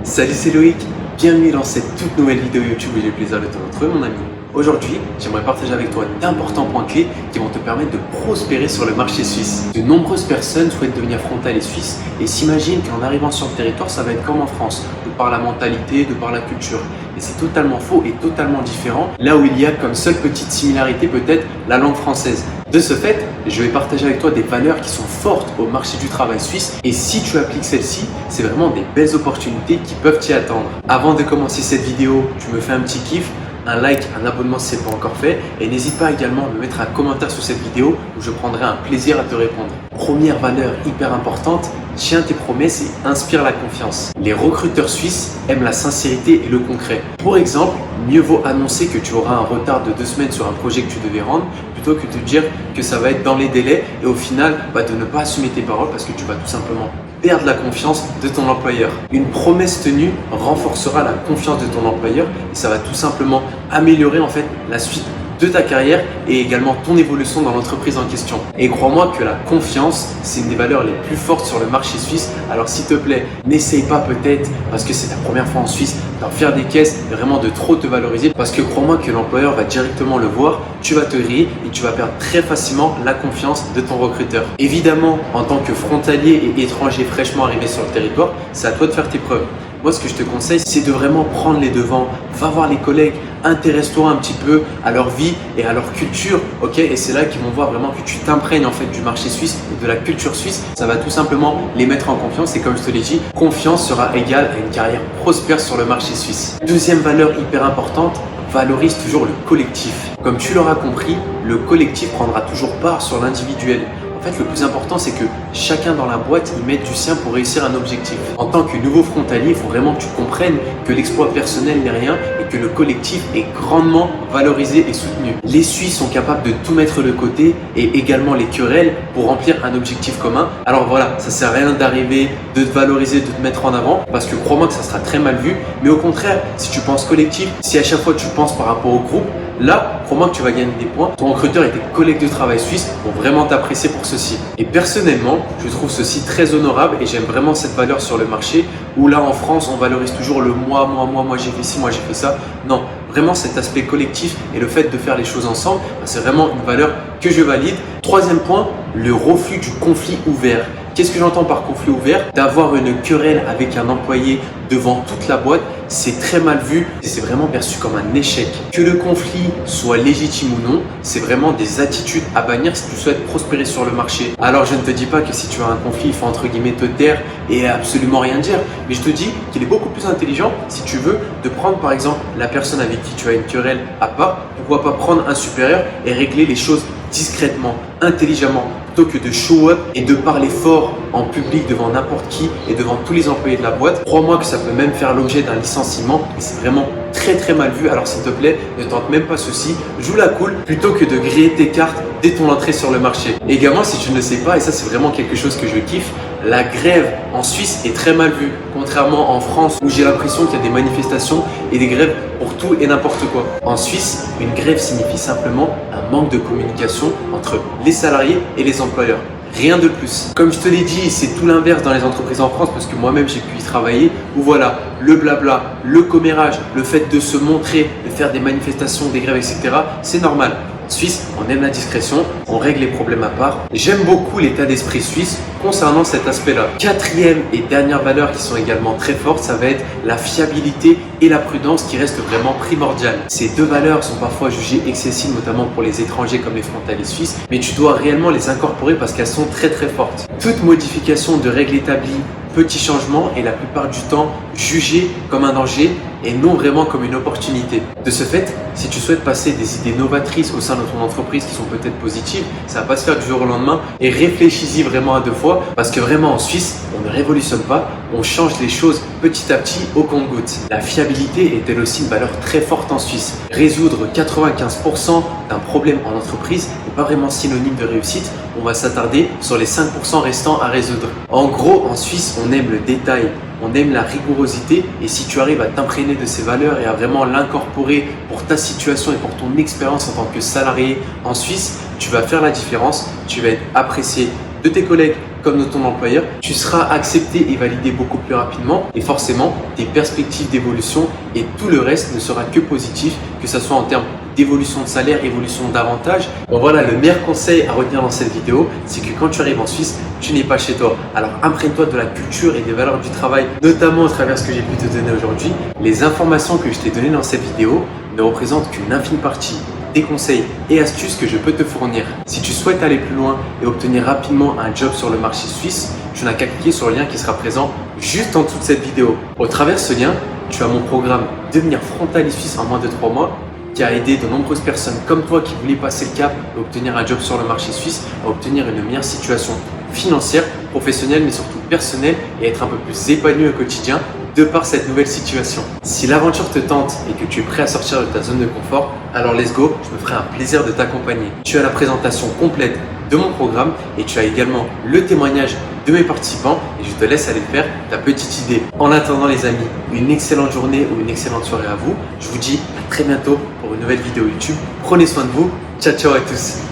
Salut, c'est Loïc, bienvenue dans cette toute nouvelle vidéo YouTube où j'ai le plaisir de te retrouver mon ami. Aujourd'hui, j'aimerais partager avec toi d'importants points clés qui vont te permettre de prospérer sur le marché suisse. De nombreuses personnes souhaitent devenir frontaliers suisses et s'imaginent qu'en arrivant sur le territoire, ça va être comme en France, de par la mentalité, de par la culture. Et c'est totalement faux et totalement différent, là où il y a comme seule petite similarité peut-être la langue française. De ce fait, je vais partager avec toi des valeurs qui sont fortes au marché du travail suisse et si tu appliques celles-ci, c'est vraiment des belles opportunités qui peuvent t'y attendre. Avant de commencer cette vidéo, tu me fais un petit kiff, un like, un abonnement si ce n'est pas encore fait et n'hésite pas également à me mettre un commentaire sous cette vidéo où je prendrai un plaisir à te répondre. Première valeur hyper importante, tiens tes promesses et inspire la confiance. Les recruteurs suisses aiment la sincérité et le concret. Pour exemple, mieux vaut annoncer que tu auras un retard de 2 semaines sur un projet que tu devais rendre plutôt que de dire que ça va être dans les délais et au final de ne pas assumer tes paroles parce que tu vas tout simplement perdre la confiance de ton employeur. Une promesse tenue renforcera la confiance de ton employeur et ça va tout simplement améliorer en fait la suite de ta carrière et également ton évolution dans l'entreprise en question. Et crois-moi que la confiance, c'est une des valeurs les plus fortes sur le marché suisse. Alors s'il te plaît, n'essaye pas peut-être, parce que c'est ta première fois en Suisse, d'en faire des caisses et vraiment de trop te valoriser. Parce que crois-moi que l'employeur va directement le voir, tu vas te griller et tu vas perdre très facilement la confiance de ton recruteur. Évidemment, en tant que frontalier et étranger fraîchement arrivé sur le territoire, c'est à toi de faire tes preuves. Moi, ce que je te conseille, c'est de vraiment prendre les devants. Va voir les collègues, intéresse-toi un petit peu à leur vie et à leur culture, ok? Et c'est là qu'ils vont voir vraiment que tu t'imprègnes en fait du marché suisse et de la culture suisse. Ça va tout simplement les mettre en confiance et comme je te l'ai dit, confiance sera égale à une carrière prospère sur le marché suisse. Deuxième valeur hyper importante, valorise toujours le collectif. Comme tu l'auras compris, le collectif prendra toujours part sur l'individuel. En fait, le plus important, c'est que chacun dans la boîte y mette du sien pour réussir un objectif. En tant que nouveau frontalier, il faut vraiment que tu comprennes que l'exploit personnel n'est rien et que le collectif est grandement valorisé et soutenu. Les Suisses sont capables de tout mettre de côté et également les querelles pour remplir un objectif commun. Alors voilà, ça sert à rien d'arriver, de te valoriser, de te mettre en avant parce que crois-moi que ça sera très mal vu. Mais au contraire, si tu penses collectif, si à chaque fois tu penses par rapport au groupe, là, crois-moi que tu vas gagner des points. Ton recruteur et tes collègues de travail suisses vont vraiment t'apprécier pour ceci. Et personnellement, je trouve ceci très honorable et j'aime vraiment cette valeur sur le marché où là en France, on valorise toujours le moi j'ai fait ci, moi j'ai fait ça. Non, vraiment cet aspect collectif et le fait de faire les choses ensemble, c'est vraiment une valeur que je valide. Troisième point, le refus du conflit ouvert. Qu'est-ce que j'entends par conflit ouvert? D'avoir une querelle avec un employé devant toute la boîte, c'est très mal vu et c'est vraiment perçu comme un échec. Que le conflit soit légitime ou non, c'est vraiment des attitudes à bannir si tu souhaites prospérer sur le marché. Alors je ne te dis pas que si tu as un conflit, il faut entre guillemets te taire et absolument rien dire, mais je te dis qu'il est beaucoup plus intelligent si tu veux de prendre par exemple la personne avec qui tu as une querelle à part, pourquoi pas prendre un supérieur et régler les choses discrètement, intelligemment, plutôt que de show up et de parler fort en public devant n'importe qui et devant tous les employés de la boîte. Crois-moi que ça peut même faire l'objet d'un licenciement et c'est vraiment très mal vu. Alors s'il te plaît, ne tente même pas ceci, joue la cool plutôt que de griller tes cartes dès ton entrée sur le marché. Et également, si tu ne le sais pas, et ça c'est vraiment quelque chose que je kiffe, la grève en Suisse est très mal vue, contrairement en France où j'ai l'impression qu'il y a des manifestations et des grèves pour tout et n'importe quoi. En Suisse, une grève signifie simplement un manque de communication entre les salariés et les employeurs. Rien de plus. Comme je te l'ai dit, c'est tout l'inverse dans les entreprises en France parce que moi-même j'ai pu y travailler où voilà, le blabla, le commérage, le fait de se montrer, de faire des manifestations, des grèves, etc. c'est normal. En Suisse, on aime la discrétion, on règle les problèmes à part. J'aime beaucoup l'état d'esprit suisse concernant cet aspect-là. Quatrième et dernière valeur qui sont également très fortes, ça va être la fiabilité et la prudence qui restent vraiment primordiales. Ces deux valeurs sont parfois jugées excessives, notamment pour les étrangers comme les frontaliers suisses, mais tu dois réellement les incorporer parce qu'elles sont très fortes. Toute modification de règles établies, petit changement est la plupart du temps jugé comme un danger et non vraiment comme une opportunité. De ce fait, si tu souhaites passer des idées novatrices au sein de ton entreprise qui sont peut-être positives, ça va pas se faire du jour au lendemain et réfléchis-y vraiment à 2 fois parce que vraiment en Suisse, on ne révolutionne pas, on change les choses petit à petit au compte-gouttes. La fiabilité est elle aussi une valeur très forte en Suisse. Résoudre 95% d'un problème en entreprise n'est pas vraiment synonyme de réussite, on va s'attarder sur les 5% restants à résoudre. En gros, en Suisse, on aime le détail, on aime la rigorosité et si tu arrives à t'imprégner de ces valeurs et à vraiment l'incorporer pour ta situation et pour ton expérience en tant que salarié en Suisse, tu vas faire la différence, tu vas être apprécié de tes collègues, comme de ton employeur, tu seras accepté et validé beaucoup plus rapidement et forcément tes perspectives d'évolution et tout le reste ne sera que positif, que ce soit en termes d'évolution de salaire, évolution d'avantages. Bon voilà, le meilleur conseil à retenir dans cette vidéo, c'est que quand tu arrives en Suisse, tu n'es pas chez toi. Alors imprègne-toi de la culture et des valeurs du travail, notamment à travers ce que j'ai pu te donner aujourd'hui. Les informations que je t'ai données dans cette vidéo ne représentent qu'une infime partie des conseils et astuces que je peux te fournir. Si tu souhaites aller plus loin et obtenir rapidement un job sur le marché suisse, tu n'as qu'à cliquer sur le lien qui sera présent juste en dessous de cette vidéo. Au travers de ce lien, tu as mon programme Devenir frontalier suisse en moins de 3 mois qui a aidé de nombreuses personnes comme toi qui voulaient passer le cap et obtenir un job sur le marché suisse à obtenir une meilleure situation financière, professionnelle mais surtout personnelle et être un peu plus épanoui au quotidien de par cette nouvelle situation. Si l'aventure te tente et que tu es prêt à sortir de ta zone de confort, alors let's go, je me ferai un plaisir de t'accompagner. Tu as la présentation complète de mon programme et tu as également le témoignage de mes participants et je te laisse aller faire ta petite idée. En attendant les amis, une excellente journée ou une excellente soirée à vous. Je vous dis à très bientôt pour une nouvelle vidéo YouTube. Prenez soin de vous. Ciao ciao à tous.